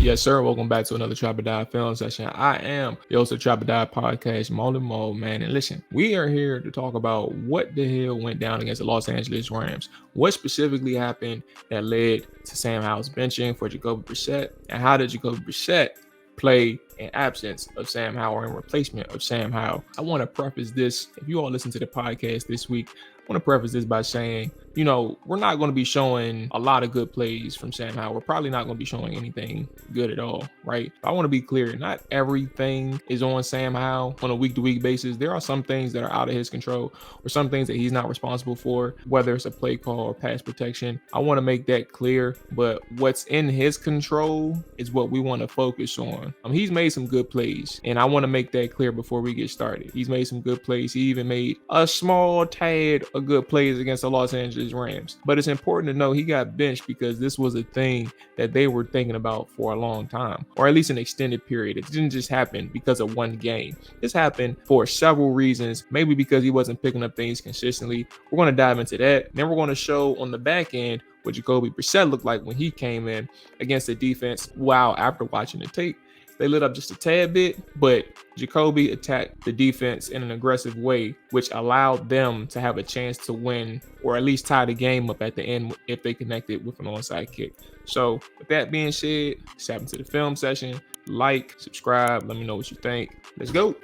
Yes, sir. Welcome back to another Trap or Die film session. I am the host of Trap or Die podcast, Mual, man. And listen, we are here to talk about what the hell went down against the Los Angeles Rams. What specifically happened that led to Sam Howell's benching for Jacoby Brissett, and how did Jacoby Brissett play in absence of Sam Howell and replacement of Sam Howell? I want to preface this. If you all listen to the podcast this week, I want to preface this by saying, we're not going to be showing a lot of good plays from Sam Howell. We're probably not going to be showing anything good at all, right? I want to be clear. Not everything is on Sam Howell on a week-to-week basis. There are some things that are out of his control or some things that he's not responsible for, whether it's a play call or pass protection. I want to make that clear, but what's in his control is what we want to focus on. He's made some good plays, and I want to make that clear before we get started. He's made some good plays. He even made a small tad of good plays against the Los Angeles Rams. But it's important to know he got benched because this was a thing that they were thinking about for a long time, or at least an extended period. It didn't just happen because of one game. This happened for several reasons, maybe because he wasn't picking up things consistently. We're going to dive into that. Then we're going to show on the back end what Jacoby Brissett looked like when he came in against the defense. Wow, after watching the tape, they lit up just a tad bit, but Jacoby attacked the defense in an aggressive way, which allowed them to have a chance to win or at least tie the game up at the end if they connected with an onside kick. So with that being said, let's hop into the film session. Like, subscribe, let me know what you think. Let's go.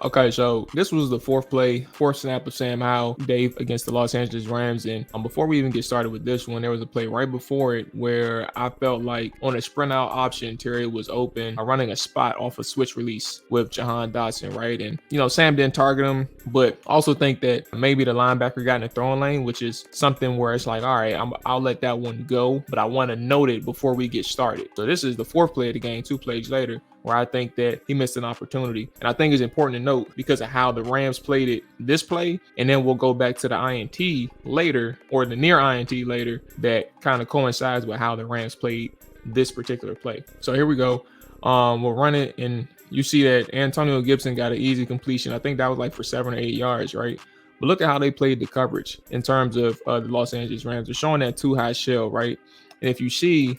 Okay, so this was the fourth snap of Sam Howell, Dave, against the Los Angeles Rams. And before we even get started with this one, there was a play right before it where I felt like on a sprint out option, Terry was open, running a spot off a switch release with Jahan Dotson, right? And, Sam didn't target him, but also think that maybe the linebacker got in the throwing lane, which is something where it's like, all right, I'll let that one go, but I want to note it before we get started. So this is the fourth play of the game, 2 plays later, where I think that he missed an opportunity. And I think it's important to note because of how the Rams played it this play, and then we'll go back to the INT later, or the near INT later, that kind of coincides with how the Rams played this particular play. So here we go. We'll run it, and you see that Antonio Gibson got an easy completion. I think that was like for 7 or 8 yards, right? But look at how they played the coverage in terms of the Los Angeles Rams. They're showing that 2-high shell, right? And if you see,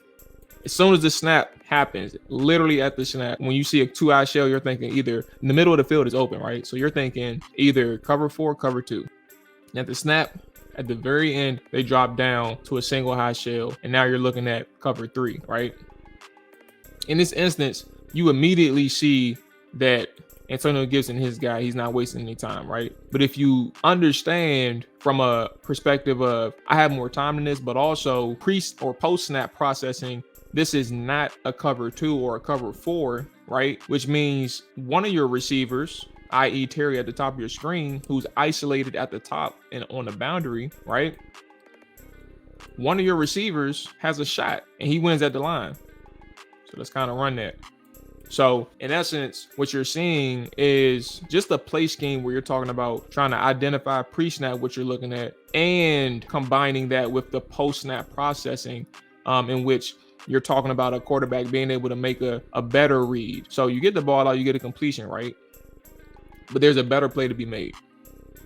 as soon as the snap happens, literally at the snap, when you see a 2-high shell, you're thinking either in the middle of the field is open, right? So you're thinking either cover 4, cover 2. And at the snap, at the very end, they drop down to a single high shell, and now you're looking at cover 3, right? In this instance, you immediately see that Antonio Gibson, his guy, he's not wasting any time, right? But if you understand from a perspective of, I have more time than this, but also pre or post snap processing, this is not a cover 2 or a cover 4, right? Which means one of your receivers, i.e. Terry at the top of your screen, who's isolated at the top and on the boundary, right? One of your receivers has a shot and he wins at the line. So let's kind of run that. So in essence, what you're seeing is just a play scheme where you're talking about trying to identify pre-snap what you're looking at and combining that with the post-snap processing, in which you're talking about a quarterback being able to make a better read. So you get the ball out, you get a completion, right? But there's a better play to be made.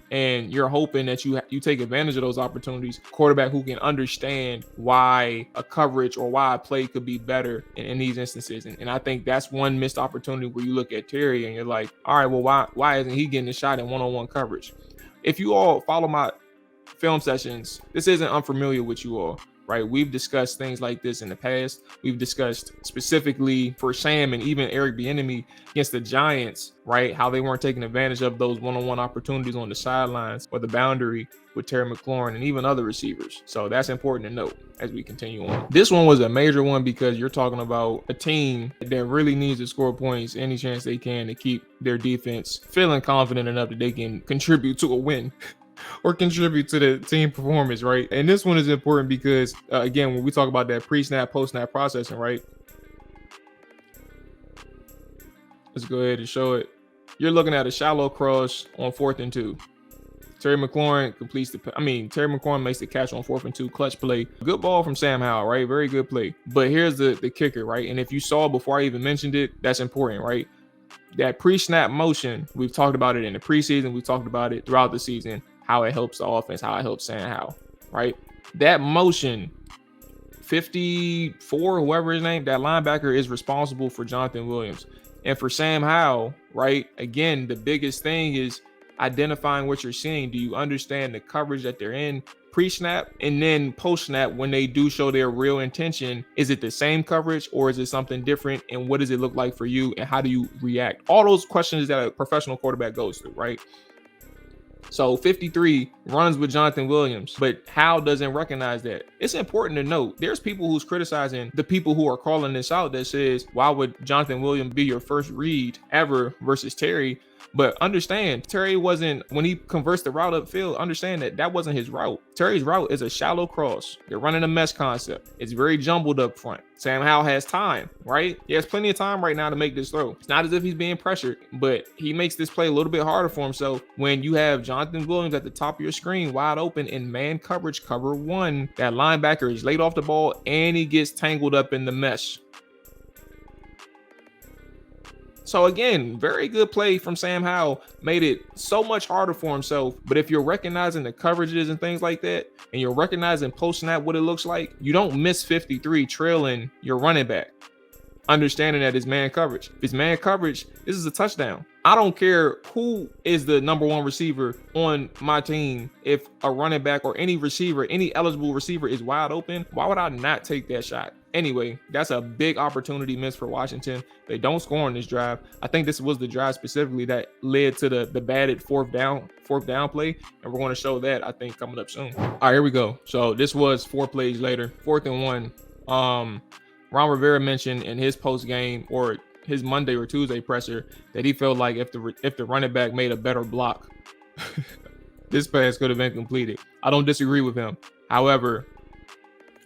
And you're hoping that you take advantage of those opportunities. Quarterback who can understand why a coverage or why a play could be better in these instances. And I think that's one missed opportunity where you look at Terry and you're like, all right, well, why isn't he getting a shot in one-on-one coverage? If you all follow my film sessions, this isn't unfamiliar with you all, right? We've discussed things like this in the past. We've discussed specifically for Sam and even Eric Bieniemy against the Giants, right? How they weren't taking advantage of those one-on-one opportunities on the sidelines or the boundary with Terry McLaurin and even other receivers. So that's important to note as we continue on. This one was a major one because you're talking about a team that really needs to score points any chance they can to keep their defense feeling confident enough that they can contribute to a win. Or contribute to the team performance, right? And this one is important because, again, when we talk about that pre-snap, post-snap processing, right? Let's go ahead and show it. You're looking at a shallow cross on 4th and 2. Terry McLaurin makes the catch on 4th and 2, clutch play. Good ball from Sam Howell, right? Very good play. But here's the kicker, right? And if you saw before I even mentioned it, that's important, right? That pre-snap motion, we've talked about it in the preseason. We've talked about it throughout the season. How it helps the offense, how it helps Sam Howell, right? That motion, 54, whoever his name, that linebacker is responsible for Jonathan Williams. And for Sam Howell, right? Again, the biggest thing is identifying what you're seeing. Do you understand the coverage that they're in pre-snap and then post-snap when they do show their real intention? Is it the same coverage or is it something different? And what does it look like for you? And how do you react? All those questions that a professional quarterback goes through, right? So 53 runs with Jonathan Williams, but Howell doesn't recognize that. It's important to note there's people who's criticizing the people who are calling this out that says, why would Jonathan Williams be your first read ever versus Terry? But understand, Terry wasn't, when he converts the route upfield, understand that that wasn't his route. Terry's route is a shallow cross. They're running a mesh concept. It's very jumbled up front. Sam Howell has time, right? He has plenty of time right now to make this throw. It's not as if he's being pressured, but he makes this play a little bit harder for himself when you have Jonathan Williams at the top of your screen, wide open in man coverage, cover one. That linebacker is laid off the ball and he gets tangled up in the mesh. So again, very good play from Sam Howell, made it so much harder for himself. But if you're recognizing the coverages and things like that, and you're recognizing post-snap what it looks like, you don't miss 53 trailing your running back, understanding that it's man coverage. If it's man coverage, this is a touchdown. I don't care who is the number one receiver on my team. If a running back or any receiver, any eligible receiver is wide open, why would I not take that shot? Anyway, that's a big opportunity missed for Washington. They don't score on this drive. I think this was the drive specifically that led to the batted fourth down play. And we're going to show that, I think, coming up soon. All right, here we go. So this was 4 plays later, 4th and 1. Ron Rivera mentioned in his post game or his Monday or Tuesday presser that he felt like if the running back made a better block, this pass could have been completed. I don't disagree with him. However,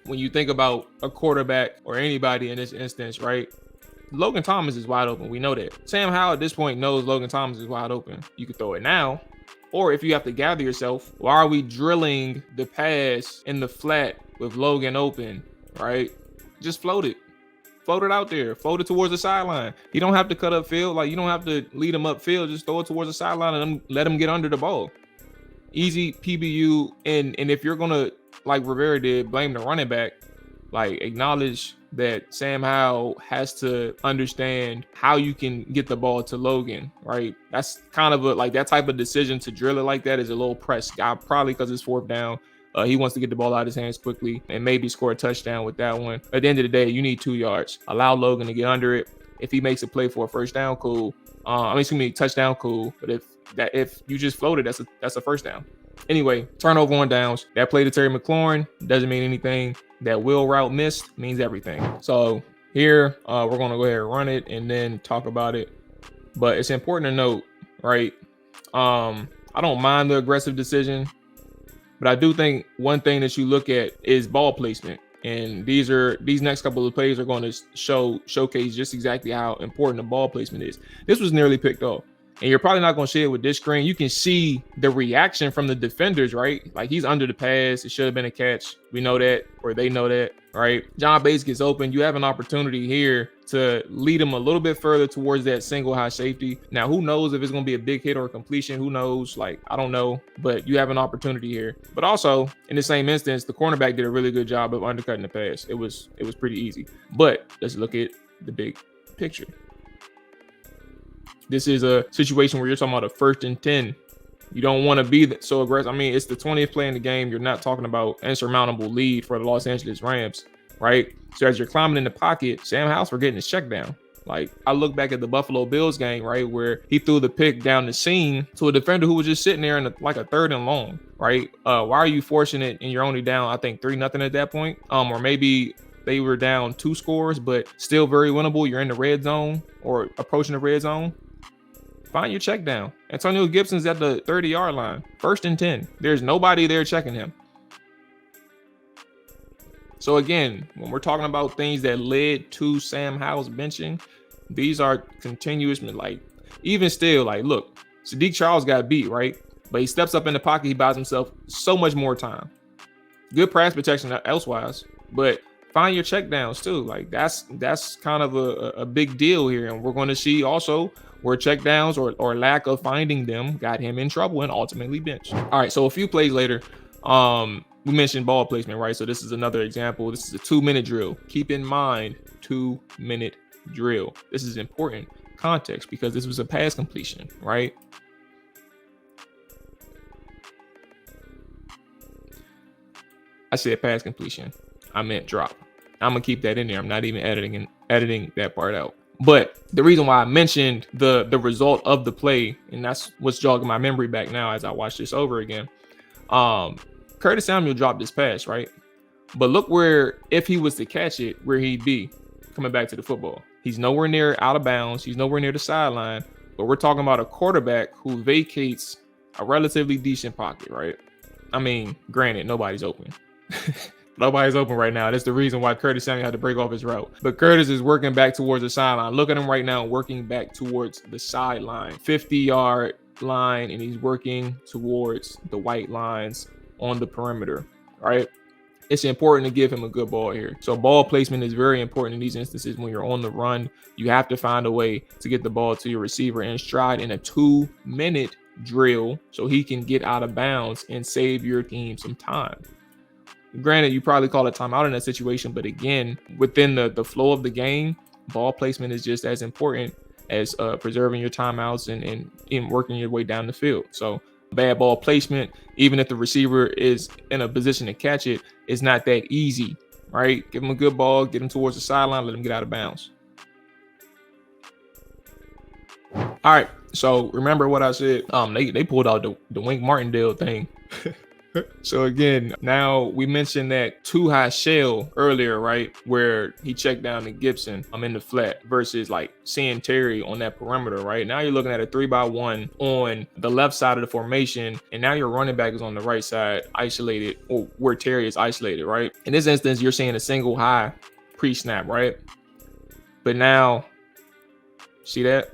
when you think about a quarterback or anybody in this instance, right? Logan Thomas is wide open. We know that. Sam Howell at this point knows Logan Thomas is wide open. You can throw it now. Or if you have to gather yourself, why are we drilling the pass in the flat with Logan open, right? Just float it. Float it out there. Float it towards the sideline. You don't have to cut upfield. Like, you don't have to lead them upfield. Just throw it towards the sideline and let them get under the ball. Easy PBU. And if you're going to, like Rivera did, blame the running back, like acknowledge that Sam Howell has to understand how you can get the ball to Logan, right? That's kind of like that type of decision to drill it like that is a little press guy, probably because it's 4th down. He wants to get the ball out of his hands quickly and maybe score a touchdown with that one. At the end of the day, you need 2 yards. Allow Logan to get under it. If he makes a play for a first down, cool. Touchdown, cool. But if you just float it, that's a first down. Anyway, turnover on downs. That play to Terry McLaurin doesn't mean anything. That wheel route missed means everything. So here, we're going to go ahead and run it and then talk about it. But it's important to note, right? I don't mind the aggressive decision, but I do think one thing that you look at is ball placement. And these next couple of plays are going to showcase just exactly how important the ball placement is. This was nearly picked off. And you're probably not going to see it with this screen. You can see the reaction from the defenders, right? Like, he's under the pass. It should have been a catch. We know that, or they know that, right? John Bates gets open. You have an opportunity here to lead him a little bit further towards that single high safety. Now, who knows if it's going to be a big hit or a completion? Who knows? Like, I don't know. But you have an opportunity here. But also, in the same instance, the cornerback did a really good job of undercutting the pass. It was pretty easy. But let's look at the big picture. This is a situation where you're talking about a 1st and 10. You don't want to be so aggressive. I mean, it's the 20th play in the game. You're not talking about insurmountable lead for the Los Angeles Rams, right? So as you're climbing in the pocket, Sam Howell for getting his check down. Like, I look back at the Buffalo Bills game, right, where he threw the pick down the seam to a defender who was just sitting there in like a 3rd and long, right? Why are you forcing it and you're only down, I think, 3-0 at that point? Or maybe they were down 2 scores, but still very winnable. You're in the red zone or approaching the red zone. Find your check down. Antonio Gibson's at the 30-yard line. 1st and 10. There's nobody there checking him. So again, when we're talking about things that led to Sam Howell's benching, these are continuous, like, even still, like, look, Sadiq Charles got beat, right? But he steps up in the pocket. He buys himself so much more time. Good pass protection elsewise, but find your check downs too. Like, that's kind of a big deal here. And we're going to see also where check downs or lack of finding them got him in trouble and ultimately benched. All right, so a few plays later, we mentioned ball placement, right? So this is another example. This is a 2-minute drill. Keep in mind, 2-minute drill. This is important context because this was a pass completion, right? I said pass completion. I meant drop. I'm gonna keep that in there. I'm not even editing that part out. But the reason why I mentioned the result of the play, and that's what's jogging my memory back now as I watch this over again. Curtis Samuel dropped this pass, right? But look where, if he was to catch it, where he'd be coming back to the football. He's nowhere near out of bounds. He's nowhere near the sideline. But we're talking about a quarterback who vacates a relatively decent pocket, right? I mean, granted, nobody's open. Nobody's open right now. That's the reason why Curtis Samuel had to break off his route. But Curtis is working back towards the sideline. Look at him right now, working back towards the sideline, 50-yard line, and he's working towards the white lines on the perimeter, right? It's important to give him a good ball here. So ball placement is very important in these instances. When you're on the run, you have to find a way to get the ball to your receiver in stride in a 2-minute drill so he can get out of bounds and save your team some time. Granted, you probably call a timeout in that situation, but again, within the flow of the game, ball placement is just as important as preserving your timeouts and working your way down the field. So bad ball placement, even if the receiver is in a position to catch it, is not that easy, right? Give him a good ball, get him towards the sideline, let him get out of bounds. All right, so remember what I said. They pulled out the Wink Martindale thing. So again, now we mentioned that too high shell earlier, right? Where he checked down to Gibson in the flat versus like seeing Terry on that perimeter, right? Now you're looking at a 3-by-1 on the left side of the formation, and now your running back is on the right side, isolated, or where Terry is isolated, right? In this instance, you're seeing a single high pre-snap, right? But now, see that?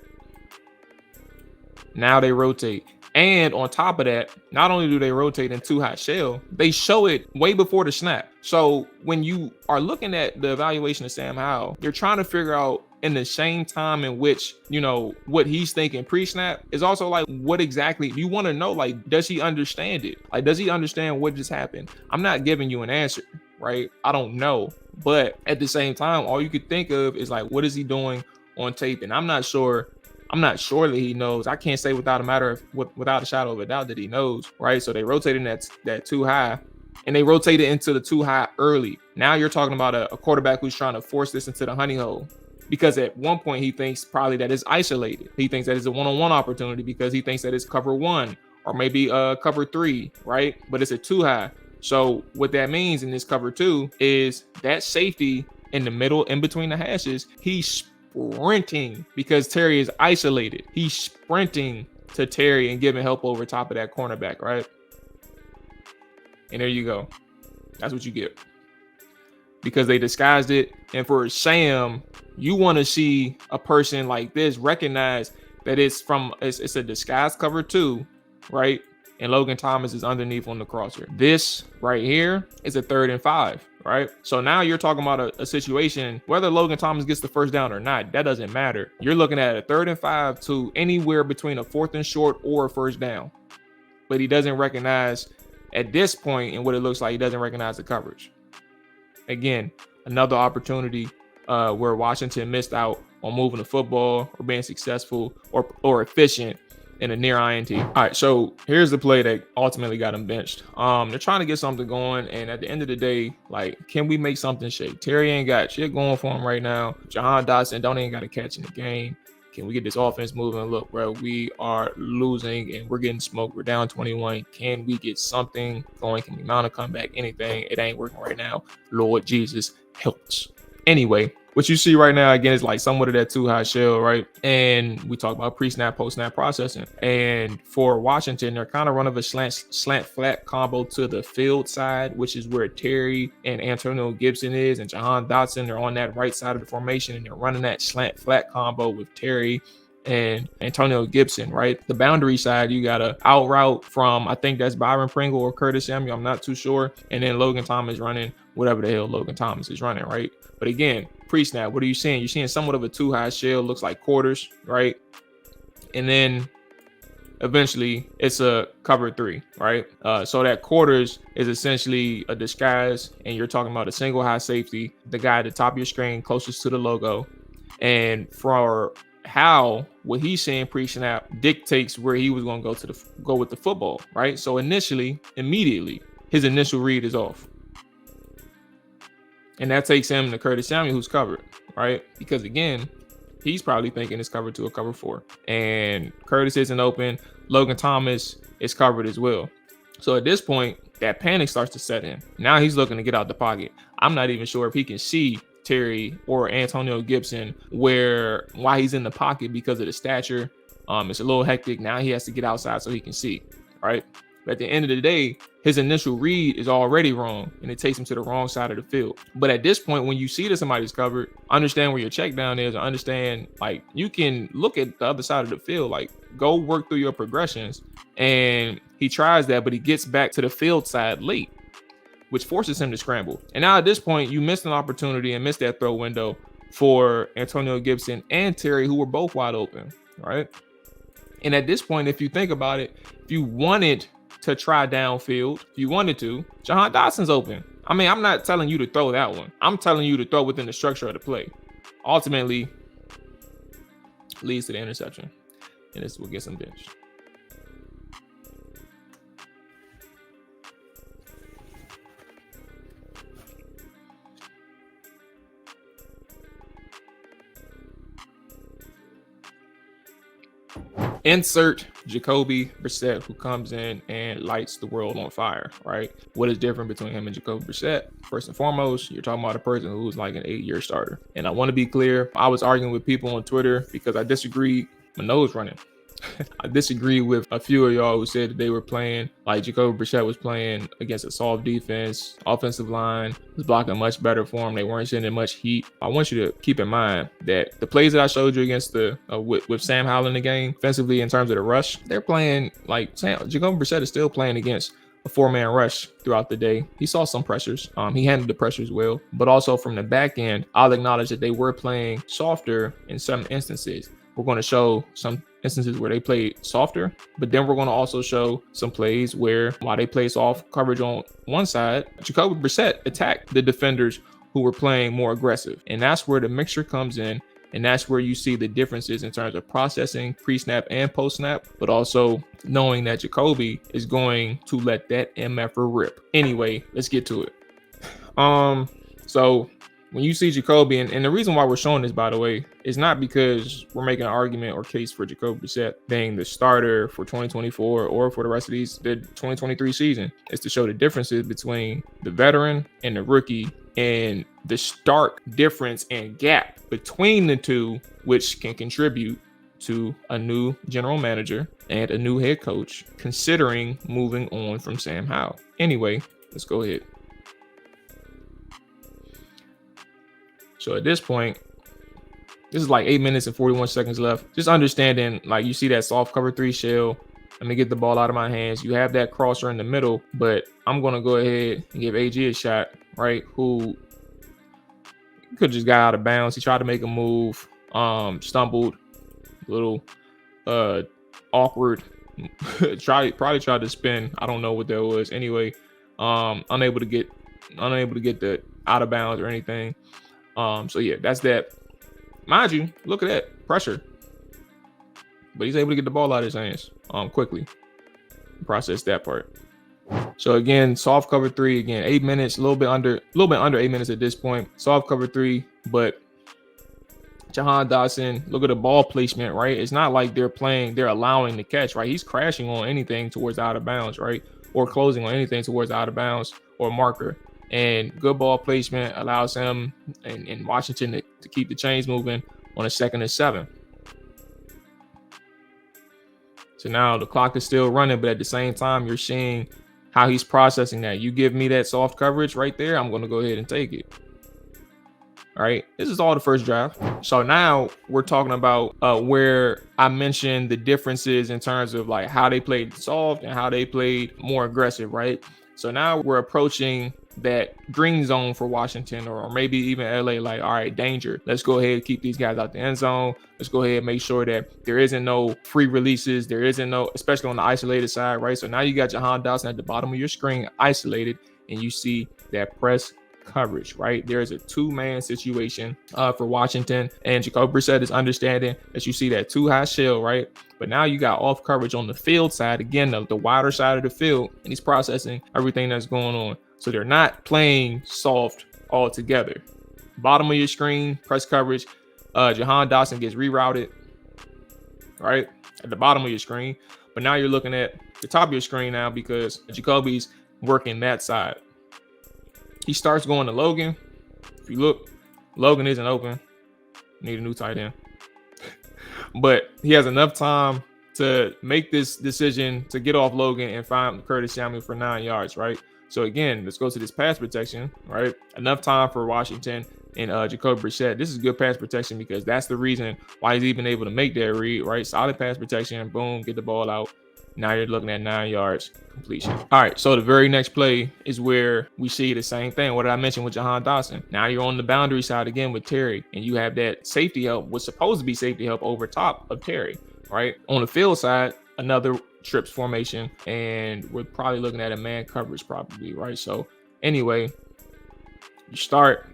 Now they rotate. And on top of that, not only do they rotate in too high shell, they show it way before the snap. So when you are looking at the evaluation of Sam Howell, you're trying to figure out in the same time in which, you know, what he's thinking pre-snap is also like, what exactly you want to know? Like, does he understand it? Like, does he understand what just happened? I'm not giving you an answer, right? I don't know. But at the same time, all you could think of is like, what is he doing on tape? And I'm not sure that he knows. I can't say without a shadow of a doubt that he knows, right? So they rotated that too high, and they rotated into the too high early. Now you're talking about a quarterback who's trying to force this into the honey hole, because at one point he thinks probably that it's isolated. He thinks that it's a one-on-one opportunity because he thinks that it's cover 1 or maybe cover 3, right? But it's a too high. So what that means in this cover 2 is that safety in the middle, in between the hashes, he's sprinting because Terry is isolated. He's sprinting to Terry and giving help over top of that cornerback, right? And there you go. That's what you get. Because they disguised it. And for Sam, you want to see a person like this recognize that it's a disguised cover 2, right? And Logan Thomas is underneath on the crosser. This right here is a 3rd and 5, right? So now you're talking about a situation, whether Logan Thomas gets the first down or not, that doesn't matter. You're looking at a 3rd and 5 to anywhere between a 4th and short or a first down. But he doesn't recognize at this point, and what it looks like, he doesn't recognize the coverage. Again, another opportunity where Washington missed out on moving the football or being successful or efficient in a near INT. All right, so here's the play that ultimately got him benched. They're trying to get something going, and at the end of the day, like, can we make something shake? Terry ain't got shit going for him right now. Jahan Dotson don't even got a catch in the game. Can we get this offense moving? Look, bro, we are losing and we're getting smoked. We're down 21. Can we get something going? Can we mount a comeback? Anything? It ain't working right now. Lord Jesus, help us. Anyway, what you see right now, again, is like somewhat of that too high shell, right? And we talk about pre-snap, post-snap processing. And for Washington, they're kind of running a slant flat combo to the field side, which is where Terry and Antonio Gibson is, and Jahan Dotson. They're on that right side of the formation, and they're running that slant flat combo with Terry and Antonio Gibson, right? The boundary side, you got a out route from, I think that's Byron Pringle or Curtis Samuel, I'm not too sure. And then Logan Thomas running whatever the hell Logan Thomas is running, right? But again, pre-snap, what are you seeing? You're seeing somewhat of a too high shell, looks like quarters, right? And then eventually it's a cover 3, right? So that quarters is essentially a disguise, and you're talking about a single high safety, the guy at the top of your screen closest to the logo. And for how what he's saying pre-snap dictates where he was going to go with the football, right? So immediately, his initial read is off. And that takes him to Curtis Samuel, who's covered, right? Because again, he's probably thinking it's covered 2 or cover 4. And Curtis isn't open. Logan Thomas is covered as well. So at this point, that panic starts to set in. Now he's looking to get out the pocket. I'm not even sure if he can see Terry or Antonio Gibson why he's in the pocket because of the stature. It's a little hectic. Now he has to get outside so he can see, right? But at the end of the day, his initial read is already wrong, and it takes him to the wrong side of the field. But at this point, when you see that somebody's covered, understand where your check down is, or understand, like, you can look at the other side of the field, like, go work through your progressions. And he tries that, but he gets back to the field side late, which forces him to scramble. And now at this point, you missed an opportunity and missed that throw window for Antonio Gibson and Terry, who were both wide open, right? And at this point, if you think about it, if you wanted to try downfield, if you wanted to, Jahan Dotson's open. I mean, I'm not telling you to throw that one. I'm telling you to throw within the structure of the play. Ultimately, leads to the interception, and this will get some bench. Insert Jacoby Brissett, who comes in and lights the world on fire, right? What is different between him and Jacoby Brissett? First and foremost, you're talking about a person who's like an 8-year starter. And I want to be clear, I was arguing with people on Twitter because I disagreed. My nose running. I disagree with a few of y'all who said that they were playing like Jacoby Brissett was playing against a soft defense, offensive line was blocking much better for him. They weren't sending much heat. I want you to keep in mind that the plays that I showed you against with Sam Howell in the game, offensively in terms of the rush, they're playing like Jacoby Brissett is still playing against a 4-man rush throughout the day. He saw some pressures. He handled the pressures well, but also from the back end, I'll acknowledge that they were playing softer in some instances. We're going to show some instances where they played softer, but then we're going to also show some plays where, while they play soft coverage on one side, Jacoby Brissett attacked the defenders who were playing more aggressive. And that's where the mixture comes in. And that's where you see the differences in terms of processing pre-snap and post-snap, but also knowing that Jacoby is going to let that MFer rip. Anyway, let's get to it. So when you see Jacoby, and the reason why we're showing this, by the way, is not because we're making an argument or case for Jacoby Brissett being the starter for 2024 or for the rest of the 2023 season. It's to show the differences between the veteran and the rookie and the stark difference and gap between the two, which can contribute to a new general manager and a new head coach considering moving on from Sam Howell. Anyway, let's go ahead. So at this point, this is like 8 minutes and 41 seconds left. Just understanding, like, you see that soft cover 3 shell. Let me get the ball out of my hands. You have that crosser in the middle, but I'm going to go ahead and give AG a shot, right? Who could just got out of bounds. He tried to make a move, stumbled, a little awkward. Probably tried to spin. I don't know what that was. Anyway, unable to get the out of bounds or anything. So yeah, that's that. Mind you, look at that pressure, but he's able to get the ball out of his hands quickly. Process that part. So again, soft cover 3. Again, 8 minutes, a little bit under 8 minutes at this point. Soft cover 3, but Jahan Dotson, look at the ball placement, right? It's not like they're allowing the catch, right? He's crashing on anything towards out of bounds, right? Or closing on anything towards out of bounds or marker. And good ball placement allows him and Washington to keep the chains moving on a 2nd and 7. So now the clock is still running, but at the same time, you're seeing how he's processing that. You give me that soft coverage right there, I'm going to go ahead and take it. All right, this is all the first drive. So now we're talking about where I mentioned the differences in terms of like how they played soft and how they played more aggressive, right? So now we're approaching that green zone for Washington or maybe even LA, like, all right, danger. Let's go ahead and keep these guys out the end zone. Let's go ahead and make sure that there isn't no free releases. There isn't no, especially on the isolated side, right? So now you got Jahan Dotson at the bottom of your screen, isolated, and you see that press coverage, right? There is a two-man situation for Washington, and Jacoby Brissett is understanding that you see that too high shell, right? But now you got off coverage on the field side, again, the wider side of the field, and he's processing everything that's going on. So they're not playing soft altogether. Bottom of your screen, press coverage, Jahan Dotson gets rerouted, right? At the bottom of your screen. But now you're looking at the top of your screen now because Jacoby's working that side. He starts going to Logan. If you look, Logan isn't open. Need a new tight end. But he has enough time to make this decision to get off Logan and find Curtis Samuel for 9 yards, right? So again, let's go to this pass protection, right? Enough time for Washington and Jacoby Brissett. This is good pass protection because that's the reason why he's even able to make that read, right? Solid pass protection, boom, get the ball out. Now you're looking at 9 yards completion. All right, so the very next play is where we see the same thing. What did I mention with Jahan Dotson? Now you're on the boundary side again with Terry, and you have that safety help, what's supposed to be safety help over top of Terry, right? On the field side, another trips formation, and we're probably looking at a man coverage probably, right? So anyway, you start,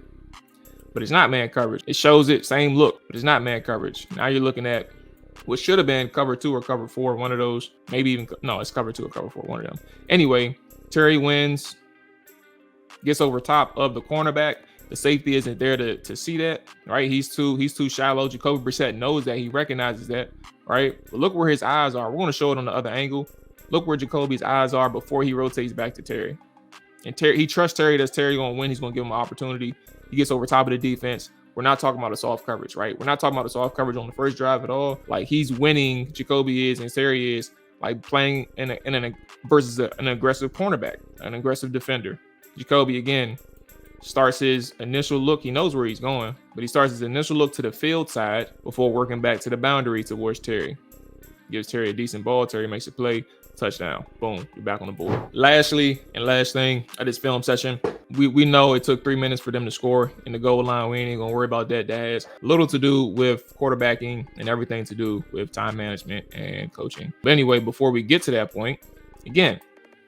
but it's not man coverage. It shows it, same look, but it's not man coverage. Now you're looking at what should have been cover 2 or cover 4, one of those, maybe even, no, it's cover 2 or cover 4, one of them. Anyway, Terry wins, gets over top of the cornerback. The safety isn't there to see that, right? He's too shallow. Jacoby Brissett knows that. He recognizes that, right? But look where his eyes are. We're going to show it on the other angle. Look where Jacoby's eyes are before he rotates back to Terry. And Terry, he trusts Terry. That's Terry going to win. He's going to give him an opportunity. He gets over top of the defense. We're not talking about a soft coverage, right? We're not talking about a soft coverage on the first drive at all. Like, he's winning, Jacoby is, and Terry is, like, playing versus an aggressive cornerback, an aggressive defender. Jacoby, again, starts his initial look. He knows where he's going, but he starts his initial look to the field side before working back to the boundary towards Terry. Gives Terry a decent ball. Terry makes a play. Touchdown. Boom. You're back on the board. Lastly, and last thing at this film session, we know it took 3 minutes for them to score in the goal line. We ain't even gonna worry about that. That has little to do with quarterbacking and everything to do with time management and coaching. But anyway, before we get to that point, again,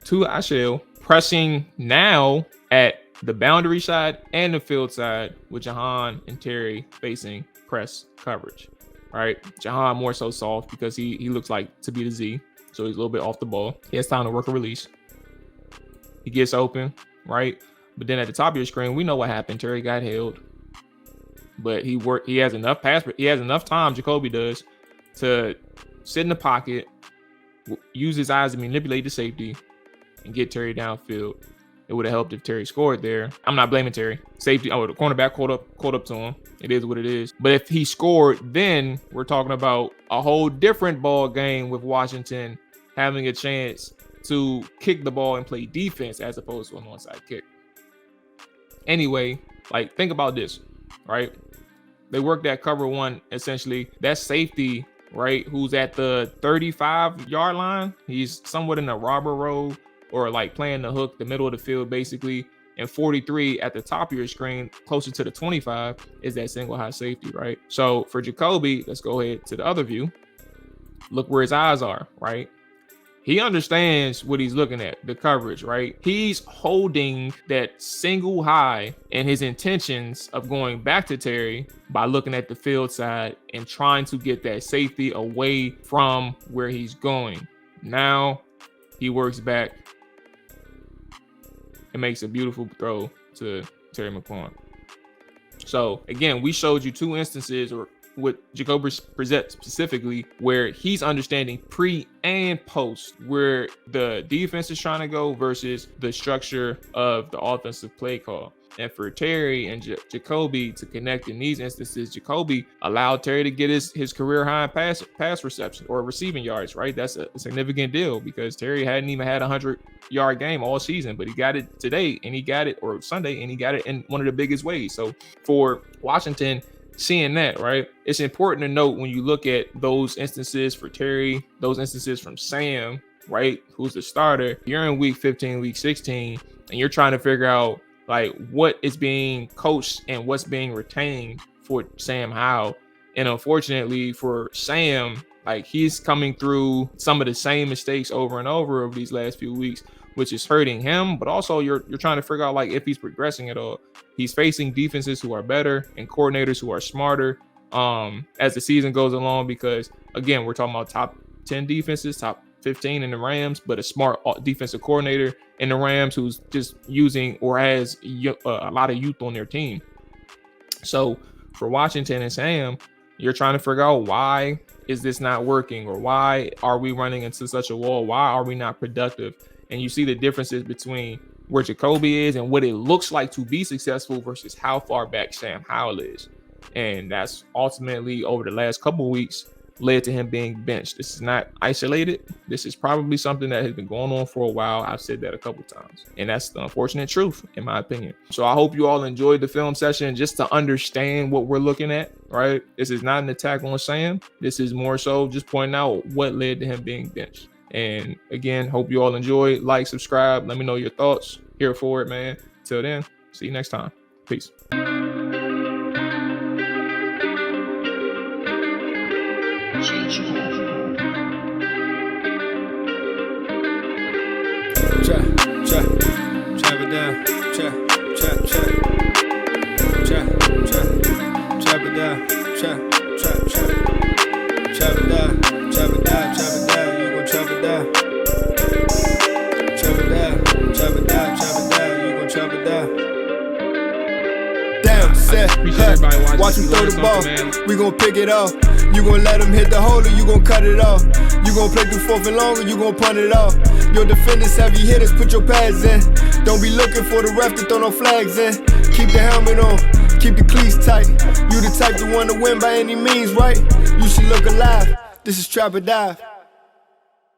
to Ashell pressing now at the boundary side and the field side with Jahan and Terry facing press coverage. All right, Jahan more so soft because he looks like to be the Z. So he's a little bit off the ball. He has time to work a release. He gets open, right? But then at the top of your screen, we know what happened. Terry got held. But he has enough time, Jacoby does, to sit in the pocket, use his eyes to manipulate the safety, and get Terry downfield. It would have helped if Terry scored there. I'm not blaming Terry. Safety, the cornerback caught up to him. It is what it is. But if he scored, then we're talking about a whole different ball game with Washington having a chance to kick the ball and play defense as opposed to an onside kick. Anyway, like, think about this, right? They work that cover one, essentially. That safety, right, who's at the 35-yard line, he's somewhat in a robber role or like playing the hook, the middle of the field, basically. And 43 at the top of your screen, closer to the 25, is that single high safety, right? So for Jacoby, let's go ahead to the other view. Look where his eyes are, right? He understands what he's looking at, the coverage, right? He's holding that single high and his intentions of going back to Terry by looking at the field side and trying to get that safety away from where he's going. Now he works back and makes a beautiful throw to Terry McLaurin. So again, we showed you two instances, or with Jacoby Brissett specifically, where he's understanding pre and post where the defense is trying to go versus the structure of the offensive play call. And for Terry and Jacoby to connect in these instances, Jacoby allowed Terry to get his career high pass reception or receiving yards, right? That's a significant deal because Terry hadn't even had a 100-yard game all season, but he got it today and he got it, or Sunday, and he got it in one of the biggest ways. So for Washington, seeing that, right, it's important to note when you look at those instances for Terry, those instances from Sam, right, who's the starter, you're in week 15, week 16, and you're trying to figure out like what is being coached and what's being retained for Sam Howell. And unfortunately for Sam, like he's coming through some of the same mistakes over and over these last few weeks, which is hurting him. But also you're trying to figure out like if he's progressing at all. He's facing defenses who are better and coordinators who are smarter as the season goes along, because again, we're talking about top 10 defenses, top 15 in the Rams, but a smart defensive coordinator in the Rams who's just using or has a lot of youth on their team. So for Washington and Sam, you're trying to figure out why is this not working, or why are we running into such a wall? Why are we not productive? And you see the differences between where Jacoby is and what it looks like to be successful versus how far back Sam Howell is. And that's ultimately over the last couple of weeks led to him being benched. This is not isolated. This is probably something that has been going on for a while. I've said that a couple times, and that's the unfortunate truth in my opinion. So I hope you all enjoyed the film session just to understand what we're looking at, right? This is not an attack on Sam. This is more so just pointing out what led to him being benched. And again, hope you all enjoy. Like, subscribe, let me know your thoughts. Here for it, man. Till then, see you next time. Peace. Chop it down, chop it down, you gon' chop it down. Chop it down, you gon' chop it down. Damn, set, watch him throw the ball, man. We gon' pick it off. You gon' let him hit the hole or you gon' cut it off. You gon' play through 4th and long or you gon' punt it off. Your defenders, heavy hitters, put your pads in. Don't be looking for the ref to throw no flags in. Keep the helmet on, keep the cleats tight. You the type to want to win by any means, right? You should look alive. This is Trap or Dive.